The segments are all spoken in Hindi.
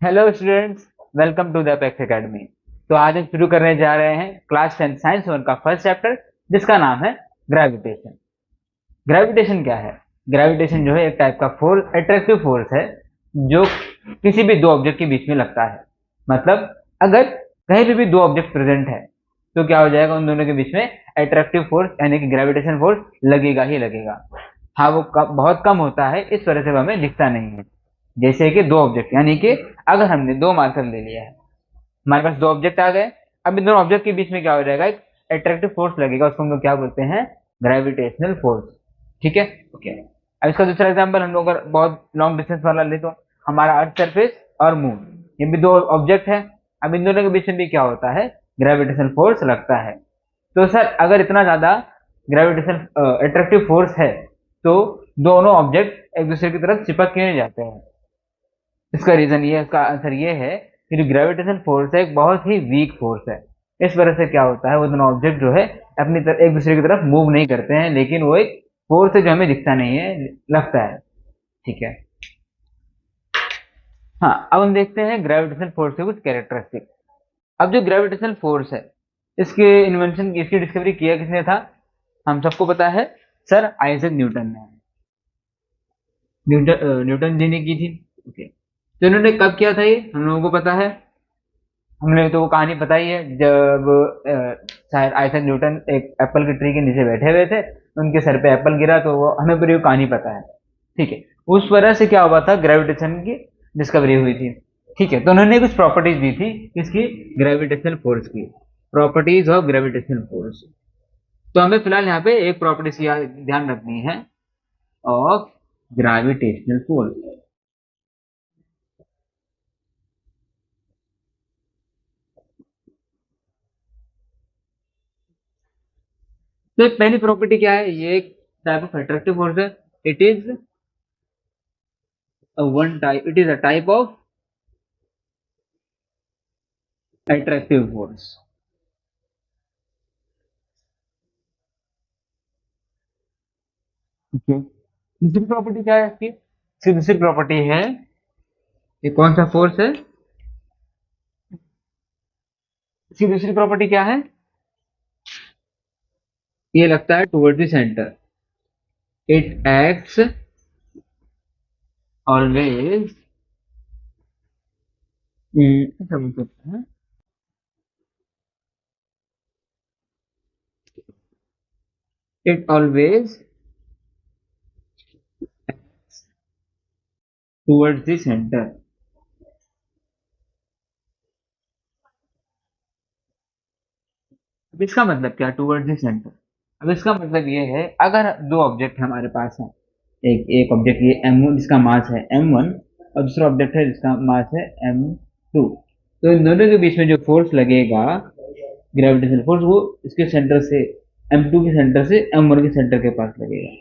Hello students, welcome to the apex academy. तो आज हम शुरू करने जा रहे हैं क्लास 10 साइंस 1 का फर्स्ट चैप्टर, जिसका नाम है ग्रेविटेशन। ग्रेविटेशन क्या है? ग्रेविटेशन जो है एक टाइप का फोर्स, अट्रैक्टिव फोर्स है, जो किसी भी दो ऑब्जेक्ट के बीच में लगता है। मतलब अगर कहीं पे भी दो ऑब्जेक्ट प्रेजेंट है तो क्या हो जाएगा, उन दोनों के बीच में अट्रैक्टिव फोर्स यानी कि ग्रेविटेशन फोर्स लगेगा ही लगेगा। हाँ, वो बहुत कम होता है, इस वजह से वो हमें दिखता नहीं है। जैसे कि दो ऑब्जेक्ट, यानी कि अगर हमने दो मार्कर ले लिया है, हमारे पास दो ऑब्जेक्ट आ गए। अब इन दोनों ऑब्जेक्ट के बीच में क्या हो जाएगा, एक अट्रैक्टिव फोर्स लगेगा, उसको हम लोग क्या बोलते हैं, ग्रेविटेशनल फोर्स। ठीक है, ओके। अब इसका दूसरा एग्जांपल हम लोग अगर बहुत लॉन्ग डिस्टेंस वाला ले तो हमारा अर्थ सरफेस और मून, ये भी दो ऑब्जेक्ट है। अब इन दोनों के बीच में भी क्या होता है, ग्रेविटेशनल फोर्स लगता है। तो सर अगर इतना ज्यादा ग्रेविटेशन अट्रैक्टिव फोर्स है तो दोनों ऑब्जेक्ट एक दूसरे की तरफ चिपक क्यों नहीं जाते हैं? इसका रीजन ये, इसका आंसर ये है कि जो ग्रेविटेशन फोर्स है एक बहुत ही वीक फोर्स है। इस वजह से क्या होता है, वो दोनों ऑब्जेक्ट जो है अपनी तरफ एक दूसरे की तरफ मूव नहीं करते हैं, लेकिन वो एक फोर्स है जो हमें दिखता नहीं है, लगता है। ठीक है। हाँ, अब हम देखते हैं ग्रेविटेशन फोर्स के कुछ कैरेक्टरिस्टिक। अब जो ग्रेविटेशन फोर्स है, इसके इन्वेंशन, इसकी डिस्कवरी किया किसने था? हम सबको पता है, सर आइजैक न्यूटन ने। न्यूटन जी ने की थी। ओके। तो इन्होंने कब किया था ये हम लोगों को पता है। हमने तो वो कहानी पता ही है, जब शायद आइजैक न्यूटन एक एप्पल के ट्री के नीचे बैठे हुए थे, उनके सर पे एप्पल गिरा, तो वो हमें पूरी वो कहानी पता है। ठीक है। उस वजह से क्या हुआ था, ग्रेविटेशन की डिस्कवरी हुई थी। ठीक है, तो उन्होंने कुछ प्रॉपर्टीज दी थी इसकी, ग्रेविटेशनल फोर्स की, प्रॉपर्टीज ऑफ ग्रेविटेशनल फोर्स। तो हमें फिलहाल यहाँ पे एक प्रॉपर्टी ध्यान रखनी है, ऑफ ग्रेविटेशनल फोर्स। तो पहली प्रॉपर्टी क्या है, ये एक टाइप ऑफ अट्रैक्टिव फोर्स है। It is one type, it is a type of attractive force. Okay. दूसरी प्रॉपर्टी क्या है इसकी? इसकी दूसरी प्रॉपर्टी है, ये कौन सा फोर्स है, इसकी दूसरी प्रॉपर्टी क्या है, ये लगता है towards the centre. It acts always, ऐसा बोल सकते हैं, it always towards the centre. अब इसका मतलब क्या, टुवर्ड्स द सेंटर? अब इसका मतलब ये है, अगर दो ऑब्जेक्ट हमारे पास हैं, एक एक ऑब्जेक्ट ये M1 जिसका मास है M1, और दूसरा ऑब्जेक्ट है जिसका मास है M2, तो इन दोनों के बीच में जो फोर्स लगेगा, ग्रेविटेशनल फोर्स, वो इसके सेंटर से, M2 के सेंटर से M1 के सेंटर के पास लगेगा।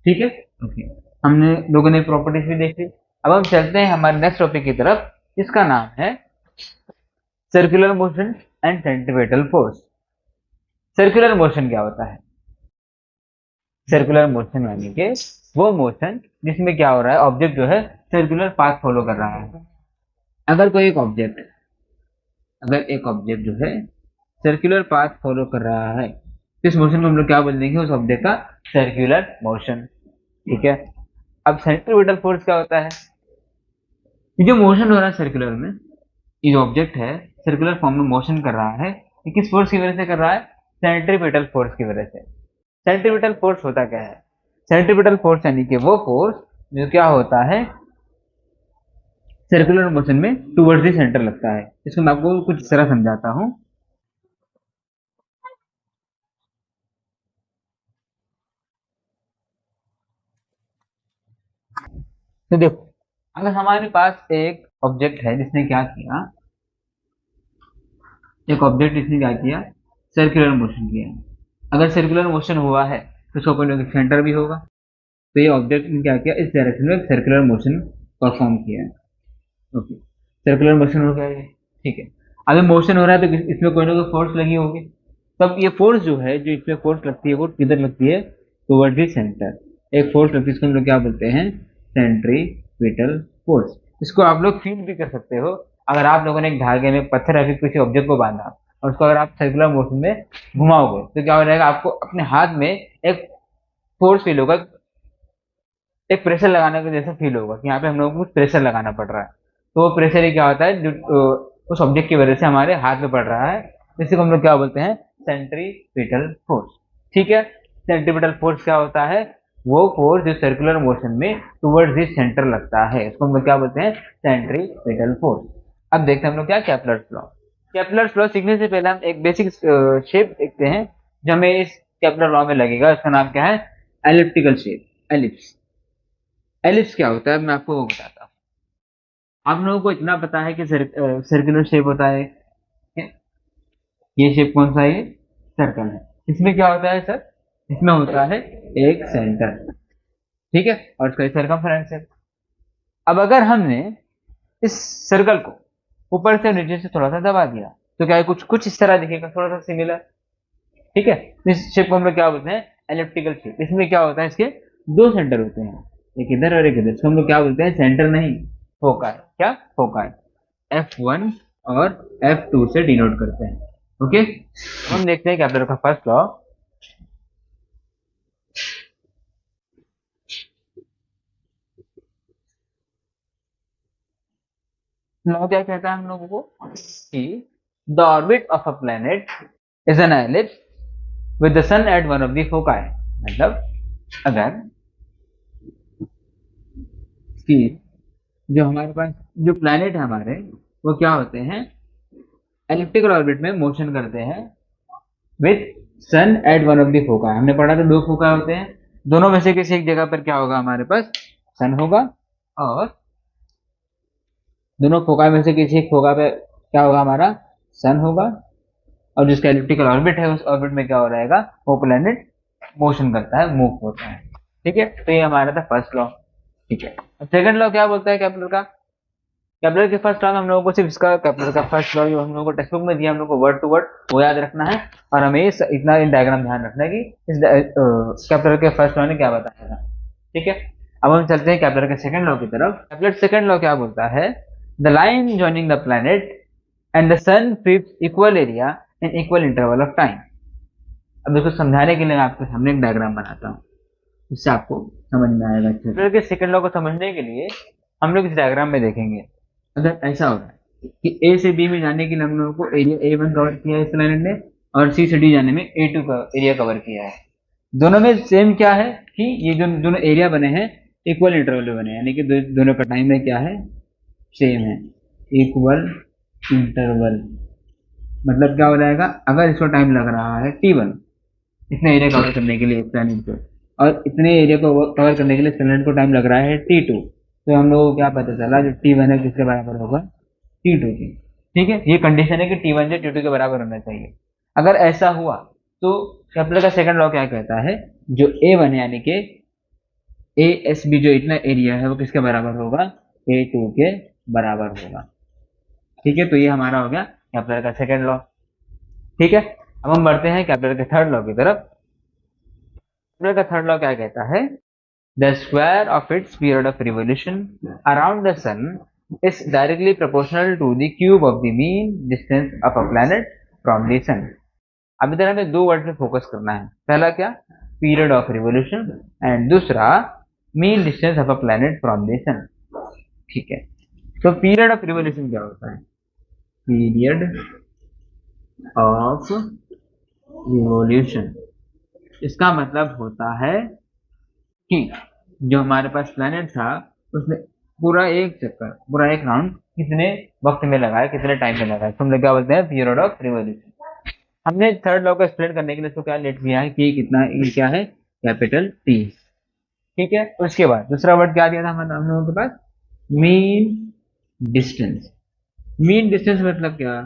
ठीक है, ओके। हमने लोगों ने प्रॉपर्टीज भी देख ली। अब हम चलते हैं हमारे नेक्स्ट टॉपिक की तरफ, जिसका नाम है circular motion and centripetal force. Circular motion क्या होता है? सर्कुलर मोशन यानी कि वो मोशन जिसमें क्या हो रहा है, ऑब्जेक्ट जो है सर्कुलर पाथ फॉलो कर रहा है। अगर कोई एक ऑब्जेक्ट, अगर एक ऑब्जेक्ट जो है सर्कुलर पाथ फॉलो कर रहा है, तो इस मोशन को हम लोग क्या बोल देंगे, उस ऑब्जेक्ट का सर्कुलर मोशन। ठीक है। अब सेंट्रीपिटल फोर्स क्या होता है? ये जो मोशन हो रहा है सर्कुलर में, ये जो ऑब्जेक्ट है सर्कुलर फॉर्म में मोशन कर रहा है, ये किस फोर्स की वजह से कर रहा है? सेंट्रीपिटल फोर्स की वजह से। सेंट्रीपिटल फोर्स होता क्या है? सेंट्रीपिटल फोर्स यानी कि वो फोर्स जो क्या होता है, सर्कुलर मोशन में टुवर्ड्स द सेंटर लगता है। इसको मैं आपको कुछ इस तरह समझाता हूँ। तो देखो, अगर हमारे पास एक ऑब्जेक्ट है जिसने क्या किया, एक ऑब्जेक्ट इसने क्या किया, सर्कुलर मोशन किया। अगर सर्कुलर मोशन हुआ है तो उसका कोई ना कोई सेंटर भी होगा। तो ये ऑब्जेक्ट ने क्या किया, इस डायरेक्शन में सर्कुलर मोशन परफॉर्म किया है। ओके, सर्कुलर मोशन हो गया ये। ठीक है। अगर मोशन हो रहा है तो इसमें कोई ना कोई फोर्स लगी होगी। तब ये फोर्स जो है, जो इसमें फोर्स लगती है, वो किधर लगती है, टुवर्ड्स द सेंटर। एक फोर्स लगती है, इसको हम लोग क्या बोलते हैं, सेंट्रीपिटल फोर्स। इसको आप लोग फील भी कर सकते हो। अगर आप लोगों ने एक धागे में पत्थर या फिर किसी ऑब्जेक्ट को बांधा और उसको अगर आप सर्कुलर मोशन में घुमाओगे तो क्या हो जाएगा, आपको अपने हाथ में एक फोर्स फील होगा, एक प्रेशर लगाने के जैसा फील होगा कि यहाँ पे हम लोगों को कुछ प्रेशर लगाना पड़ रहा है। तो वो प्रेशर ही क्या होता है, जो उस ऑब्जेक्ट की वजह से हमारे हाथ में पड़ रहा है, इसी को हम लोग क्या बोलते हैं, सेंट्रीपिटल फोर्स। ठीक है, सेंट्रीपिटल फोर्स क्या होता है, वो फोर्स जो सर्कुलर मोशन में टुवर्ड्स द सेंटर लगता है, इसको हम लोग क्या बोलते हैं, सेंट्रीपिटल फोर्स। अब देखते हैं हम लोग क्या, केपलर्स लॉ। केपलर्स लॉ सीखने से पहले हम एक बेसिक शेप देखते हैं जो हमें इस केपलर लॉ में लगेगा। इसका नाम क्या है, एलिप्टिकल शेप, एलिप्स। एलिप्स क्या होता है मैं आपको वो बताता हूँ। आप लोगों को इतना पता है कि सर्कुलर शेप होता है, ये शेप कौन सा है, ये सर्कल है। इसमें क्या होता है सर, इसमें होता है एक सेंटर, ठीक है, और इसका सर्कमफेरेंस है। अब अगर हमने इस सर्कल को ऊपर से नीचे से थोड़ा सा दबा दिया तो क्या है, कुछ कुछ इस तरह दिखेगा, थोड़ा सा सिमिलर। ठीक है, इस शेप को हम लोग क्या बोलते हैं, एलिप्टिकल शेप। इसमें क्या होता है, इसके दो सेंटर होते हैं, एक इधर और एक इधर। इसको हम लोग क्या बोलते हैं, सेंटर नहीं, फोकाई। क्या, फोकाई। F1 और F2 से डिनोट करते हैं। ओके, हम देखते हैं केपलर का फर्स्ट लॉ। लॉ क्या कहता है हम लोगों को, कि the orbit of a planet is an ellipse with the sun at one of the foci. मतलब अगर कि जो हमारे पास जो प्लेनेट है हमारे, वो क्या होते हैं, एलिप्टिकल ऑर्बिट में मोशन करते हैं with sun at one of the foci. हमने पढ़ा था दो फोकाई होते हैं, दोनों में से किसी एक जगह पर क्या होगा, हमारे पास सन होगा, और दोनों फोकाई में से किसी एक फोका पे क्या होगा, हमारा सन होगा, और जिसका एलिप्टिकल ऑर्बिट है उस ऑर्बिट में क्या हो रहेगा, वो प्लेनेट मोशन करता है, मूव होता है। ठीक है, तो ये हमारा था फर्स्ट लॉ। ठीक है, अब सेकंड लॉ क्या बोलता है केपलर का। केपलर के फर्स्ट लॉ में हम लोगों को सिर्फ इसका, केपलर का फर्स्ट लॉ जो हम लोगों को टेक्स्ट बुक में दिया, हम लोग को वर्ड टू वर्ड वो याद रखना है, और हमें इतना डायग्राम ध्यान रखना है कि इस केपलर के फर्स्ट लॉ ने क्या बताया था। ठीक है, अब हम चलते हैं केपलर के सेकंड लॉ की तरफ। केपलर सेकंड लॉ क्या बोलता है, the line joining the planet and the sun sweeps equal area in equal interval of time. अब इसको समझाने के लिए मैं आपके सामने एक डायग्राम बनाता हूँ, इससे आपको समझ में आएगा। केपलर के सेकंड लॉ को समझने के लिए हम लोग इस डायग्राम में देखेंगे, अगर ऐसा हो रहा है कि ए से बी में जाने के लिए हम लोगों को एरिया A1 कवर किया है इस प्लैनेट ने, और सी से डी जाने में A2 का एरिया कवर किया है। दोनों में सेम क्या है कि ये जो दोनों एरिया बने हैं इक्वल इंटरवल में बने हैं, यानी कि दोनों का टाइम में क्या है, सेम है, इक्वल इंटरवल। मतलब क्या हो जाएगा, अगर इसको टाइम लग रहा है T1 इतने एरिया कवर करने के लिए इस प्लैनेट को, और इतने एरिया को कवर करने के लिए इस प्लैनेट को टाइम लग रहा है T2, तो हम लोगों को क्या पता चला, जो T1 है किसके बराबर होगा, T2 की। ठीक है, ये कंडीशन है कि T1 से T2 के बराबर होना चाहिए। अगर ऐसा हुआ तो केपलर का सेकंड लॉ क्या कहता है, जो A1 है यानी कि ASB जो इतना एरिया है वो किसके बराबर होगा, A2 के बराबर होगा। ठीक है, तो ये हमारा हो गया केपलर का सेकंड लॉ। ठीक है, अब हम बढ़ते हैं केपलर के थर्ड लॉ की तरफ। केपलर का थर्ड लॉ क्या कहता है, the square of its period of revolution around the sun is directly proportional to the cube of the mean distance of a planet from the sun। अब इधर हमें दो वर्ड पे फोकस करना है, पहला क्या, पीरियड ऑफ रिवोल्यूशन, एंड दूसरा mean distance of a planet from the sun. ठीक है, तो पीरियड ऑफ रिवोल्यूशन क्या होता है, पीरियड ऑफ रिवोल्यूशन, इसका मतलब होता है कि जो हमारे पास प्लैनेट था उसने पूरा एक चक्कर, पूरा एक राउंड कितने वक्त में लगाया, कितने टाइम में लगाया, तो हम लोग क्या बोलते हैं, पीरियड ऑफ रिवोल्यूशन। हमने थर्ड लॉ को एक्सप्लेन करने के लिए इसको क्या लेट किया है कि कितना, ये क्या है, कैपिटल T। ठीक है, उसके बाद दूसरा वर्ड क्या दिया था हम लोगों के पास, मीन डिस्टेंस। मीन डिस्टेंस मतलब क्या,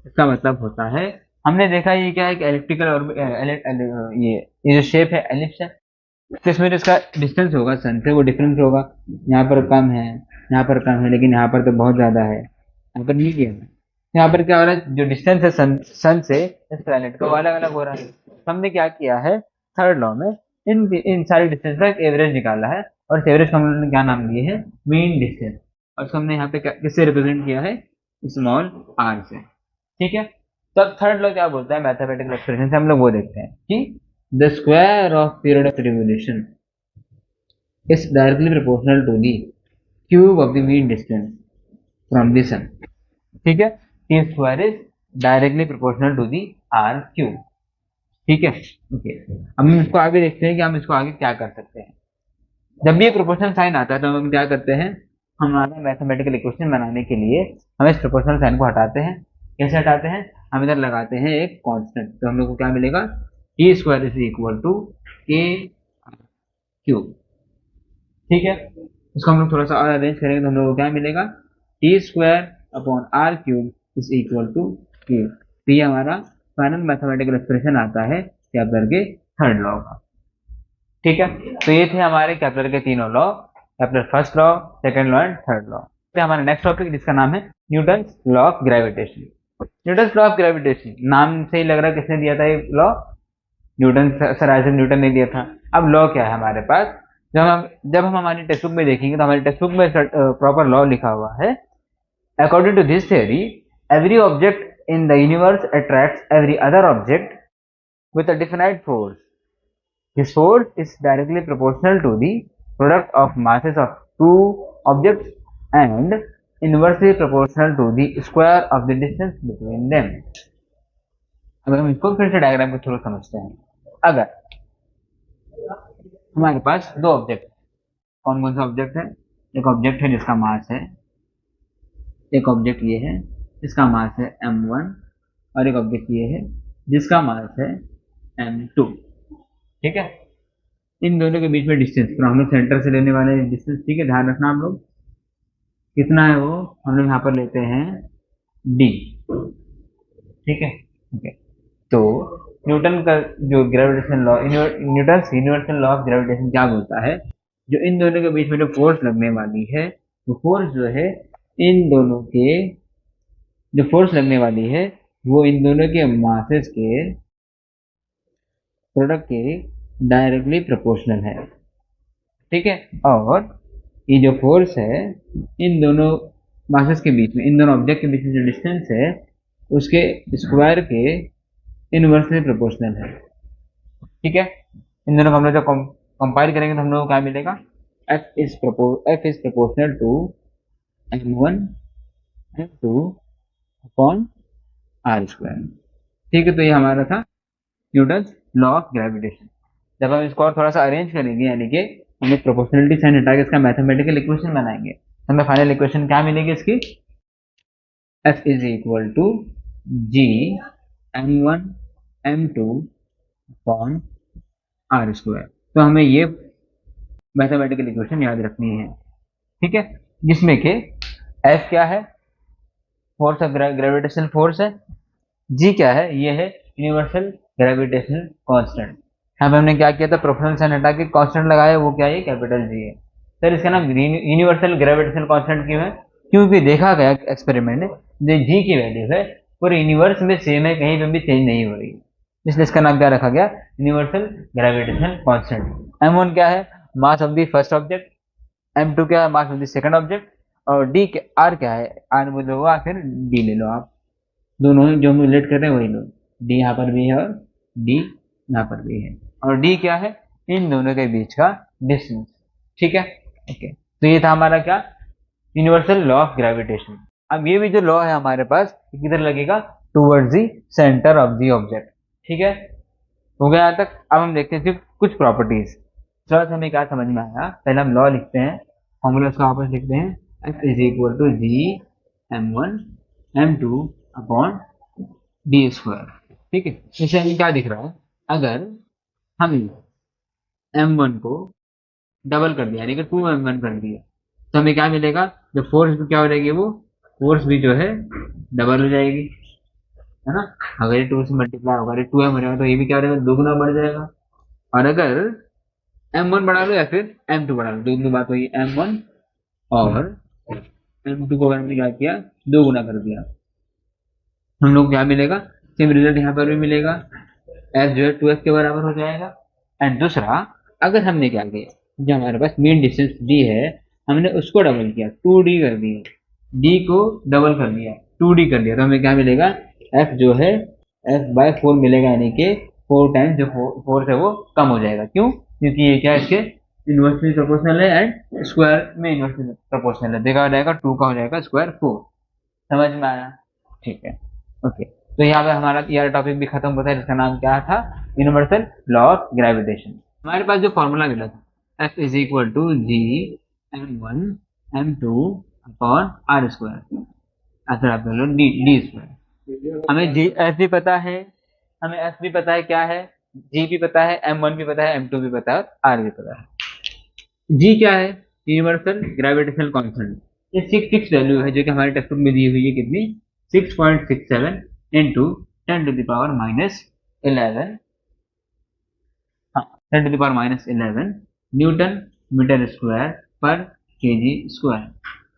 इसका मतलब होता है, हमने देखा ये क्या है कि इलेक्ट्रिकल और ये जो शेप है एलिप्स है, तो इसमें जो इसका डिस्टेंस होगा सन से वो डिफरेंस होगा, यहाँ पर कम है, यहाँ पर कम है, लेकिन यहाँ पर तो बहुत ज्यादा है, यहाँ पर मीडियम है। यहाँ पर क्या हो रहा है, जो डिस्टेंस है सन से इस प्लैनेट का वो अलग अलग हो रहा है। हमने क्या किया है, थर्ड लॉ में इन सारी डिस्टेंस का एक एवरेज निकाला है, और एवरेज को हमने क्या नाम दिए है, मीन डिस्टेंस, और उसको हमने यहाँ पे किससे रिप्रेजेंट किया है, स्मॉल आर से। ठीक है, तो अब थर्ड लॉ क्या बोलता है मैथमेटिकल एक्सप्रेशन से, हम लोग वो देखते हैं कि the square of period of revolution is directly proportional to the cube of the mean distance from the sun. ठीक है, T square is directly proportional to the R cube. ठीक है, ओके। अब हम इसको आगे देखते हैं कि हम इसको आगे क्या कर सकते हैं। जब भी ये प्रोपोर्शनल साइन आता है तो हम क्या करते हैं, हमारा मैथमेटिकल इक्वेशन बनाने के लिए हम इस प्रोपोर्शनल साइन को हटाते हैं। कैसे हटाते हैं, हम इधर लगाते हैं एक कांस्टेंट, तो हम लोग को क्या मिलेगा, T square is equal to a cube. ठीक है, इसको हम लोग थोड़ा सा और अरेंज करेंगे तो हम लोग को क्या मिलेगा, T square upon R cube is equal to Q. तो ये हमारा फाइनल मैथमेटिकल एक्सप्रेशन आता है कैपलर के थर्ड लॉ का। ठीक है, तो ये थे हमारे कैपलर के तीनों law, कैपलर first law, second law and third law. तो हमारा नेक्स्ट टॉपिक जिसका नाम है Newton's law of gravitation. Newton's law of gravitation नाम से ही लग रहा है किसने दिया था ये law, Newton, sir Isaac Newton ने दिया था। अब लॉ क्या है हमारे पास, जब हम हमारी टेक्स्ट बुक में देखेंगे तो हमारी टेक्स्ट बुक में प्रॉपर लॉ लिखा हुआ है, according to this theory every object in the universe attracts every other object with a definite force. This force is directly proportional to the product of masses of two objects and inversely proportional to the square of the distance between them. अब हम इसको फिर से डायग्राम के थ्रू समझते हैं। अगर हमारे पास दो ऑब्जेक्ट, कौन कौन सा ऑब्जेक्ट है, एक ऑब्जेक्ट है जिसका मास है, एक ऑब्जेक्ट ये है जिसका मास है m1, और एक ऑब्जेक्ट ये है जिसका मास है m2। ठीक है, इन दोनों के बीच में डिस्टेंस, तो हम लोग सेंटर से लेने वाले डिस्टेंस, ठीक है, ध्यान रखना हम लोग, कितना है वो हम लोग यहाँ पर लेते हैं d। ठीक है, ओके। तो न्यूटन का जो gravitation law, Newton universal law of gravitation क्या बोलता है, जो इन दोनों के बीच में जो फोर्स लगने वाली है, वो फोर्स जो है इन दोनों के, जो फोर्स लगने वाली है वो इन दोनों के मासेस के प्रोडक्ट के डायरेक्टली प्रोपोर्शनल है। ठीक है, और ये जो फोर्स है इन दोनों मासेस के बीच में, इन दोनों ऑब्जेक्ट के बीच में जो डिस्टेंस है उसके स्क्वायर के इनवर्सली प्रोपोर्शनल है। ठीक है, इन दोनों को हम लोग जब कंपाइल करेंगे तो हम लोग को क्या मिलेगा, F is proportional to m1 m2 upon R square. ठीक है, तो ये हमारा था न्यूटन्स लॉ ऑफ ग्रेविटेशन। जब हम इसको और थोड़ा सा अरेंज करेंगे, यानी कि हम एक प्रोपोर्शनलिटी साइन हटा के इसका मैथमेटिकल इक्वेशन बनाएंगे, तो हमें फाइनल इक्वेशन क्या मिलेगी इसकी, F is equal to G m1 m2 upon R square. तो हमें ये मैथमेटिकल इक्वेशन याद रखनी है। ठीक है, जिसमें कि F क्या है, फोर्स ऑफ ग्रेविटेशनल फोर्स है, जी क्या है, ये है यूनिवर्सल ग्रेविटेशनल कांस्टेंट। यहाँ पे हमने क्या किया था, प्रोपोर्शनल साइन हटा के कांस्टेंट लगाया, वो क्या है, कैपिटल जी है। सर इसका नाम यूनिवर्सल ग्रेविटेशनल कांस्टेंट क्यों है, क्योंकि देखा गया एक्सपेरिमेंट जो जी की वैल्यू है पूरे यूनिवर्स में सेम है, कहीं पर भी चेंज नहीं हो रही, इसलिए इसका नाम क्या रखा गया, यूनिवर्सल ग्रेविटेशनल कांस्टेंट। m1 क्या है, mass of the first object, m2 क्या है, mass of the second object, और डी आर क्या है, आर बोलो या फिर डी ले लो आप, दोनों जो हम रिलेट कर रहे हैं वही लो, डी यहाँ पर भी है और डी यहाँ पर भी है, और डी क्या है, इन दोनों के बीच का डिस्टेंस। ठीक है, ओके। तो ये था हमारा क्या, यूनिवर्सल लॉ ऑफ ग्रेविटेशन। अब ये भी जो लॉ है हमारे पास किधर लगेगा, towards the centre of the object. ठीक है, हो गया यहाँ तक। अब हम देखते हैं सिर्फ कुछ प्रॉपर्टीज। चलो हमें क्या समझ में आया, पहले हम लॉ लिखते हैं, फॉर्मूला उसका वापस लिखते हैं, F is equal to G m1 m2 upon D square. ठीक है, इससे हमें क्या दिख रहा है, अगर हम m1 को डबल कर दिया, यानी कि 2m1 कर दिया, तो हमें क्या मिलेगा, जो फोर्स भी क्या हो जाएगी, वो फोर्स भी जो है डबल हो जाएगी, है ना। अगर ये 2 से मल्टीप्लाई होगा, ये 2m हो जाएगा, तो ये भी क्या हो जाएगा, दोगुना बढ़ जाएगा। और अगर m1 बढ़ा लो या फिर m2 बढ़ा लो, दोनों बात हुई, m1 और m2 को अगर हमने क्या किया, दोगुना कर दिया, हम लोग को क्या मिलेगा, सेम रिजल्ट यहाँ पर भी मिलेगा, f जो है 2f के बराबर हो जाएगा। एंड दूसरा, अगर हमने क्या किया, जो हमारे पास मेन डिस्टेंस डी है, हमने उसको डबल किया, 2d कर दिया, d को डबल कर दिया, 2d कर दिया, तो हमें क्या मिलेगा, f जो है f/4 मिलेगा, यानी कि 4 टाइम्स जो 4 से वो कम हो जाएगा। क्यों? क्योंकि ये क्या है, इसके इन्वर्सली प्रोपोर्शनल है एंड स्क्वायर में इन्वर्सली प्रोपोर्शनल है। देखा जाएगा 2 का हो जाएगा स्क्वायर 4। समझ में आया? ठीक है, ओके। तो यहाँ पे हमारा यह टॉपिक भी खत्म होता है, जिसका नाम क्या था, यूनिवर्सल लॉ ऑफ ग्रेविटेशन। हमारे पास जो फॉर्मूला मिला था, F is equal to G m1 m2 upon R square, फिर आप लो डी डी स्क्वायर। हमें जी एफ भी पता है, हमें एफ भी पता है क्या है, जी भी पता है, m1 भी पता है, m2 भी पता है, आर भी पता है। जी क्या है? Universal gravitational constant. ये फिक्स वैल्यू है जो कि हमारे टेक्स्ट बुक में दी हुई है, कितनी, 6.67 इंटू 10⁻11, हाँ 10⁻11 न्यूटन मीटर स्क्वायर पर केजी स्क्वायर।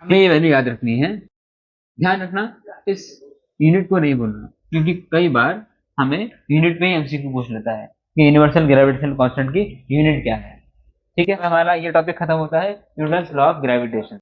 हमें ये वैल्यू याद रखनी है। ध्यान रखना, इस यूनिट को नहीं बोलना, क्योंकि कई बार हमें यूनिट में ही एमसीक्यू पूछ लेता है कि यूनिवर्सल ग्रेविटेशनल कांस्टेंट की यूनिट क्या है। ठीक है, हमारा ये टॉपिक खत्म होता है, न्यूटन्स लॉ ऑफ ग्रेविटेशन।